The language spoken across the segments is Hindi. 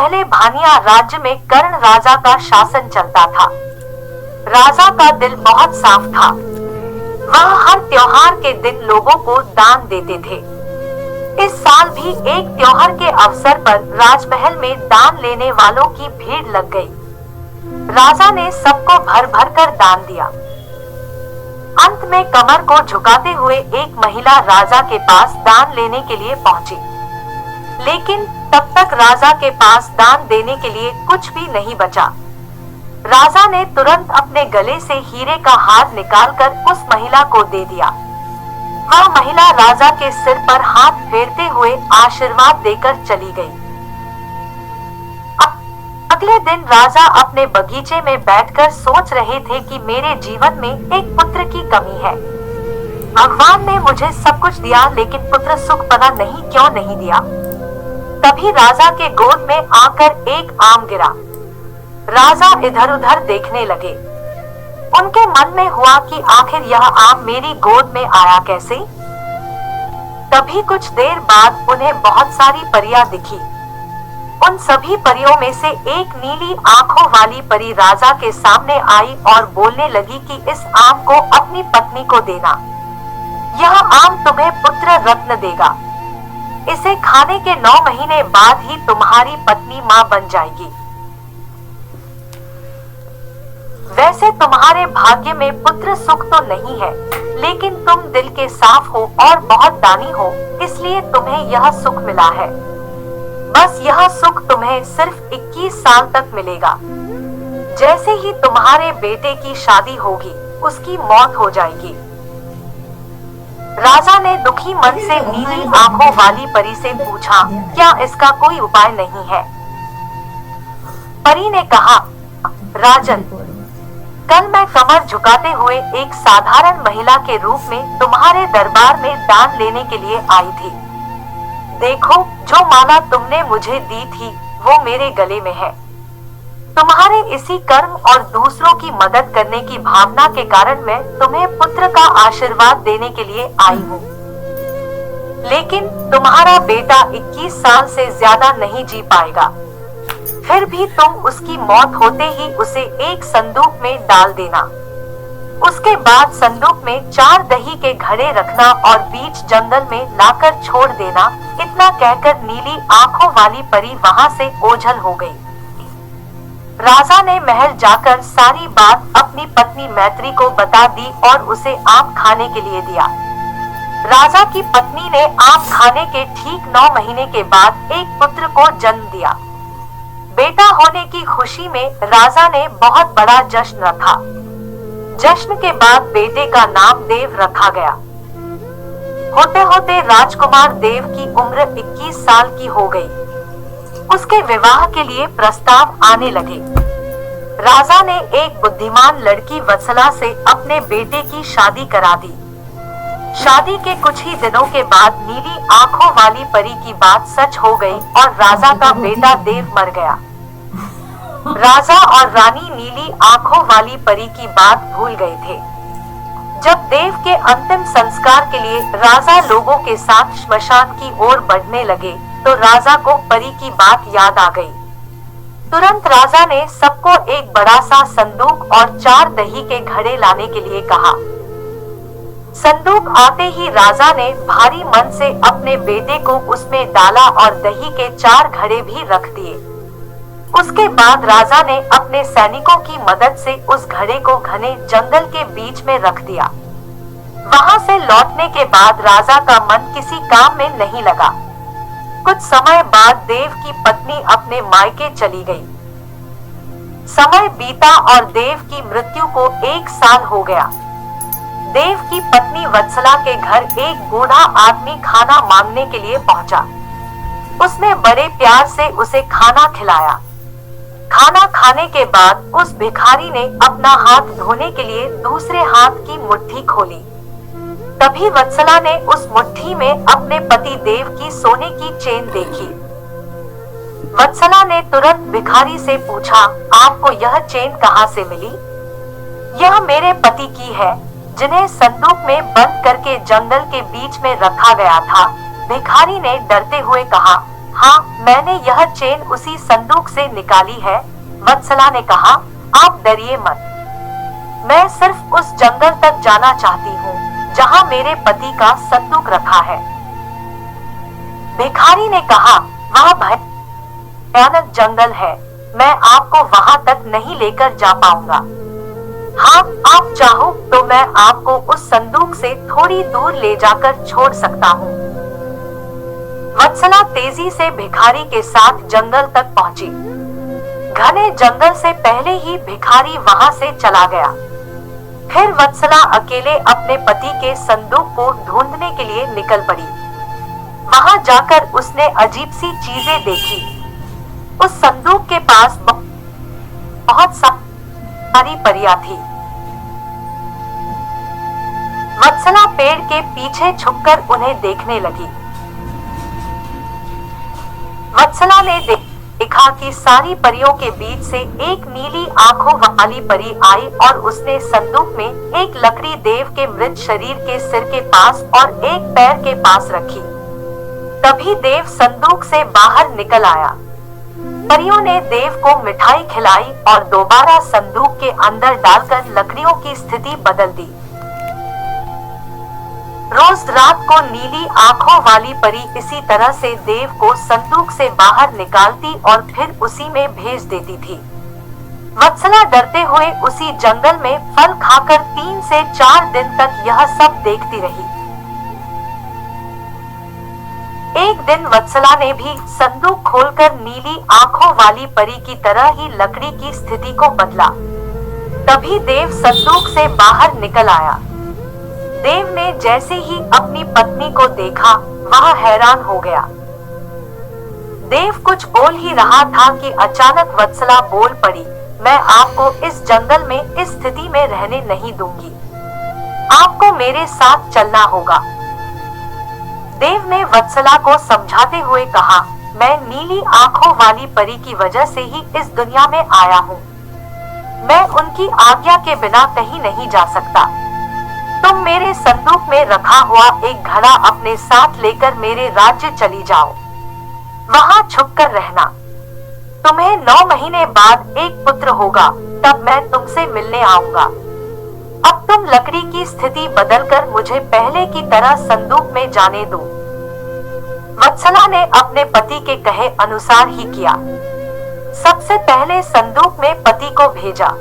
पहले भानिया राज्य में कर्ण राजा का शासन चलता था। राजा का दिल बहुत साफ था। वह हर त्योहार के दिन लोगों को दान देते थे। इस साल भी एक त्योहार के अवसर पर राजमहल में दान लेने वालों की भीड़ लग गई। राजा ने सबको भर भर कर दान दिया। अंत में कमर को झुकाते हुए एक महिला राजा के पास दान लेने के लिए पहुंची, लेकिन तब तक राजा के पास दान देने के लिए कुछ भी नहीं बचा। राजा ने तुरंत अपने गले से हीरे का हार निकालकर उस महिला को दे दिया। वह महिला राजा के सिर पर हाथ फेरते हुए आशीर्वाद देकर चली गई। अगले दिन राजा अपने बगीचे में बैठकर सोच रहे थे कि मेरे जीवन में एक पुत्र की कमी है। भगवान ने मुझे सब कुछ दिया, लेकिन पुत्र सुख पता नहीं क्यों नहीं दिया। तभी राजा के गोद में आकर एक आम गिरा। राजा इधर उधर देखने लगे। उनके मन में हुआ कि आखिर यह आम मेरी गोद में आया कैसे? तभी कुछ देर बाद उन्हें बहुत सारी परियां दिखी। उन सभी परियों में से एक नीली आंखों वाली परी राजा के सामने आई और बोलने लगी कि इस आम को अपनी पत्नी को देना। यह आम तुम्हें पुत्र रत्न देगा। इसे खाने के 9 महीने बाद ही तुम्हारी पत्नी मां बन जाएगी। वैसे तुम्हारे भाग्य में पुत्र सुख तो नहीं है, लेकिन तुम दिल के साफ हो और बहुत दानी हो, इसलिए तुम्हें यह सुख मिला है। बस यह सुख तुम्हें सिर्फ 21 साल तक मिलेगा। जैसे ही तुम्हारे बेटे की शादी होगी, उसकी मौत हो जाएगी। राजा ने दुखी मन से नीली आंखों वाली परी से पूछा, क्या इसका कोई उपाय नहीं है? परी ने कहा, राजन, कल मैं कमर झुकाते हुए एक साधारण महिला के रूप में तुम्हारे दरबार में दान लेने के लिए आई थी। देखो, जो माला तुमने मुझे दी थी वो मेरे गले में है। तुम्हारे इसी कर्म और दूसरों की मदद करने की भावना के कारण मैं तुम्हें पुत्र का आशीर्वाद देने के लिए आई हूँ। लेकिन तुम्हारा बेटा 21 साल से ज्यादा नहीं जी पाएगा। फिर भी तुम उसकी मौत होते ही उसे एक संदूक में डाल देना। उसके बाद संदूक में 4 दही के घड़े रखना और बीच जंगल में लाकर छोड़ देना। इतना कहकर नीली आंखों वाली परी वहां से ओझल हो गई। राजा ने महल जाकर सारी बात अपनी पत्नी मैत्री को बता दी और उसे आम खाने के लिए दिया। राजा की पत्नी ने आम खाने के ठीक 9 महीने के बाद एक पुत्र को जन्म दिया। बेटा होने की खुशी में राजा ने बहुत बड़ा जश्न रखा। जश्न के बाद बेटे का नाम देव रखा गया। होते होते राजकुमार देव की उम्र 21 साल की हो गई। उसके विवाह के लिए प्रस्ताव आने लगे। राजा ने एक बुद्धिमान लड़की वत्सला से अपने बेटे की शादी करा दी। शादी के कुछ ही दिनों के बाद नीली आंखों वाली परी की बात सच हो गई और राजा का बेटा देव मर गया। राजा और रानी नीली आंखों वाली परी की बात भूल गए थे। जब देव के अंतिम संस्कार के लिए राजा लोगों के साथ श्मशान की ओर बढ़ने लगे तो राजा को परी की बात याद आ गई। तुरंत राजा ने सबको एक बड़ा सा संदूक और 4 दही के घड़े लाने के लिए कहा। संदूक आते ही राजा ने भारी मन से अपने बेटे को उसमें डाला और दही के 4 घड़े भी रख दिए। उसके बाद राजा ने अपने सैनिकों की मदद से उस घड़े को घने जंगल के बीच में रख दिया। वहां से लौटने के बाद राजा का मन किसी काम में नहीं लगा। कुछ समय बाद देव की पत्नी अपने मायके चली गई। समय बीता और देव की मृत्यु को 1 साल हो गया। देव की पत्नी वत्सला के घर एक बूढ़ा आदमी खाना मांगने के लिए पहुंचा। उसने बड़े प्यार से उसे खाना खिलाया। खाना खाने के बाद उस भिखारी ने अपना हाथ धोने के लिए दूसरे हाथ की मुट्ठी खोली। तभी वत्सला ने उस मुट्ठी में अपने पति देव की सोने की चेन देखी। वत्सला ने तुरंत भिखारी से पूछा, आपको यह चेन कहां से मिली? यह मेरे पति की है, जिन्हें संदूक में बंद करके जंगल के बीच में रखा गया था। भिखारी ने डरते हुए कहा, हाँ, मैंने यह चेन उसी संदूक से निकाली है। वत्सला ने कहा, आप डरिए मत। मैं सिर्फ उस जंगल तक जाना चाहती हूँ जहाँ मेरे पति का संदूक रखा है। भिखारी ने कहा, वह भयानक जंगल है, मैं आपको वहां तक नहीं लेकर जा पाऊंगा। हाँ, आप चाहो तो मैं आपको उस संदूक से थोड़ी दूर ले जाकर छोड़ सकता हूँ। वत्सला तेजी से भिखारी के साथ जंगल तक पहुंची। घने जंगल से पहले ही भिखारी वहां से चला गया। फिर वत्सला अकेले अपने पति के संदूक को ढूंढने के लिए निकल पड़ी। वहां जाकर उसने अजीब सी चीजें देखी। उस संदूक के पास बहुत सारी परियां थी। वत्सला पेड़ के पीछे छुपकर उन्हें देखने लगी। वत्सला ने देखा कि सारी परियों के बीच से एक नीली आंखों वाली परी आई और उसने संदूक में एक लकड़ी देव के मृत शरीर के सिर के पास और एक पैर के पास रखी। तभी देव संदूक से बाहर निकल आया। परियों ने देव को मिठाई खिलाई और दोबारा संदूक के अंदर डालकर लकड़ियों की स्थिति बदल दी। रोज रात को नीली आंखों वाली परी इसी तरह से देव को संदूक से बाहर निकालती और फिर उसी में भेज देती थी। वत्सला डरते हुए उसी जंगल में फल खाकर 3 से 4 दिन तक यह सब देखती रही। एक दिन वत्सला ने भी संदूक खोलकर नीली आंखों वाली परी की तरह ही लकड़ी की स्थिति को बदला। तभी देव संदूक से बाहर निकल आया। देव ने जैसे ही अपनी पत्नी को देखा, वह हैरान हो गया। देव कुछ बोल ही रहा था कि अचानक वत्सला बोल पड़ी, मैं आपको इस जंगल में इस स्थिति में रहने नहीं दूंगी। आपको मेरे साथ चलना होगा। देव ने वत्सला को समझाते हुए कहा, मैं नीली आंखों वाली परी की वजह से ही इस दुनिया में आया हूँ। मैं उनकी आज्ञा के बिना कहीं नहीं जा सकता। तुम मेरे संदूक में रखा हुआ एक घड़ा अपने साथ लेकर मेरे राज्य चली जाओ। वहां छुपकर रहना। तुम्हें 9 महीने बाद एक पुत्र होगा, तब मैं तुमसे मिलने आऊंगा। अब तुम लकड़ी की स्थिति बदलकर मुझे पहले की तरह संदूक में जाने दो। वत्सला ने अपने पति के कहे अनुसार ही किया। सबसे पहले संदूक में पति को भेजा।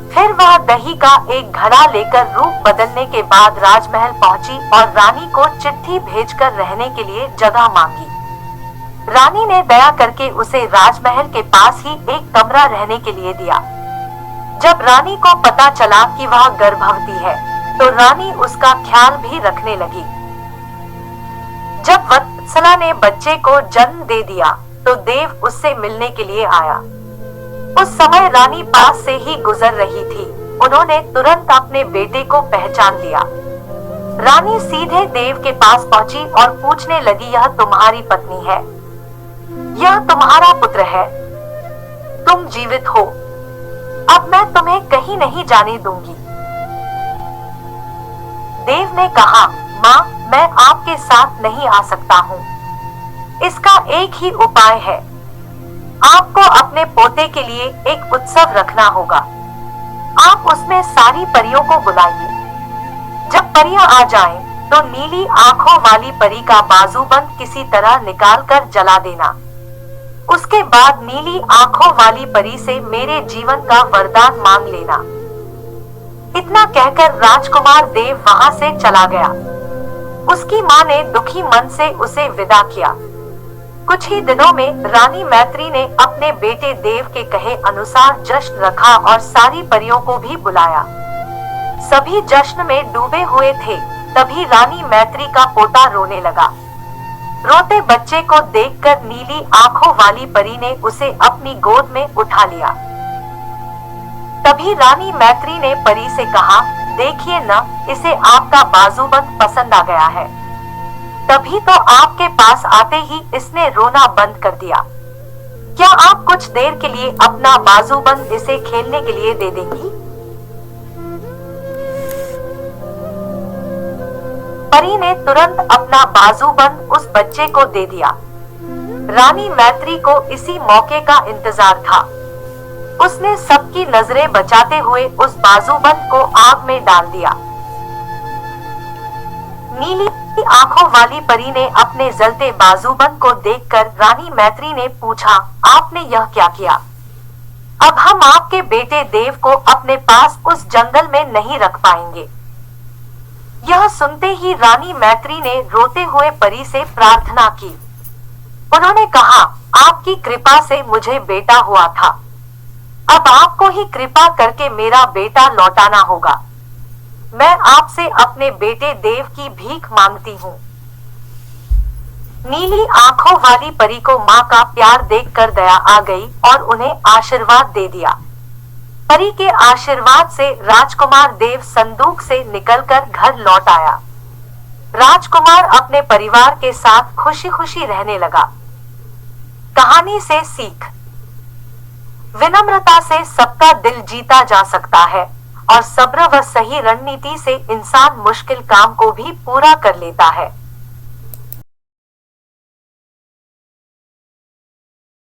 फिर वह दही का एक घड़ा लेकर रूप बदलने के बाद राजमहल पहुंची और रानी को चिट्ठी भेजकर रहने के लिए जगह मांगी। रानी ने दया करके उसे राजमहल के पास ही एक कमरा रहने के लिए दिया। जब रानी को पता चला कि वह गर्भवती है, तो रानी उसका ख्याल भी रखने लगी। जब वत्सला ने बच्चे को जन्म दे दिया, तो देव उससे मिलने के लिए आया। उस समय रानी पास से ही गुजर रही थी। उन्होंने तुरंत अपने बेटे को पहचान लिया। रानी सीधे देव के पास पहुंची और पूछने लगी, यह तुम्हारी पत्नी है? यह तुम्हारा पुत्र है? तुम जीवित हो? अब मैं तुम्हें कहीं नहीं जाने दूंगी। देव ने कहा, माँ, मैं आपके साथ नहीं आ सकता हूँ। इसका एक ही उपाय है। आपको अपने पोते के लिए एक उत्सव रखना होगा। आप उसमें सारी परियों को बुलाइए। जब परियां आ जाएं, तो नीली आंखों वाली परी का बाजूबंद किसी तरह निकालकर जला देना। उसके बाद नीली आंखों वाली परी से मेरे जीवन का वरदान मांग लेना। इतना कहकर राजकुमार देव वहां से चला गया। उसकी माँ ने दुखी मन से उसे विदा किया। कुछ ही दिनों में रानी मैत्री ने अपने बेटे देव के कहे अनुसार जश्न रखा और सारी परियों को भी बुलाया। सभी जश्न में डूबे हुए थे। तभी रानी मैत्री का पोता रोने लगा। रोते बच्चे को देखकर नीली आंखों वाली परी ने उसे अपनी गोद में उठा लिया। तभी रानी मैत्री ने परी से कहा, देखिए न, इसे आपका बाजूबंद पसंद आ गया है। तभी तो आपके पास आते ही इसने रोना बंद कर दिया। क्या आप कुछ देर के लिए अपना बाजूबंद इसे खेलने के लिए दे देंगी? परी ने तुरंत अपना बाजूबंद उस बच्चे को दे दिया। रानी मैत्री को इसी मौके का इंतजार था। उसने सबकी नजरें बचाते हुए उस बाजूबंद को आग में डाल दिया। नीली आंखों वाली परी ने अपने जलते बाजूबंद को देखकर रानी मैत्री ने पूछा, आपने यह क्या किया? अब हम आपके बेटे देव को अपने पास उस जंगल में नहीं रख पाएंगे। यह सुनते ही रानी मैत्री ने रोते हुए परी से प्रार्थना की। उन्होंने कहा, आपकी कृपा से मुझे बेटा हुआ था, अब आपको ही कृपा करके मेरा बेटा लौटाना होगा। मैं आपसे अपने बेटे देव की भीख मांगती हूँ। नीली आंखों वाली परी को माँ का प्यार देखकर दया आ गई और उन्हें आशीर्वाद दे दिया। परी के आशीर्वाद से राजकुमार देव संदूक से निकलकर घर लौट आया। राजकुमार अपने परिवार के साथ खुशी खुशी रहने लगा। कहानी से सीख, विनम्रता से सबका दिल जीता जा सकता है और सब्र व सही रणनीति से इंसान मुश्किल काम को भी पूरा कर लेता है।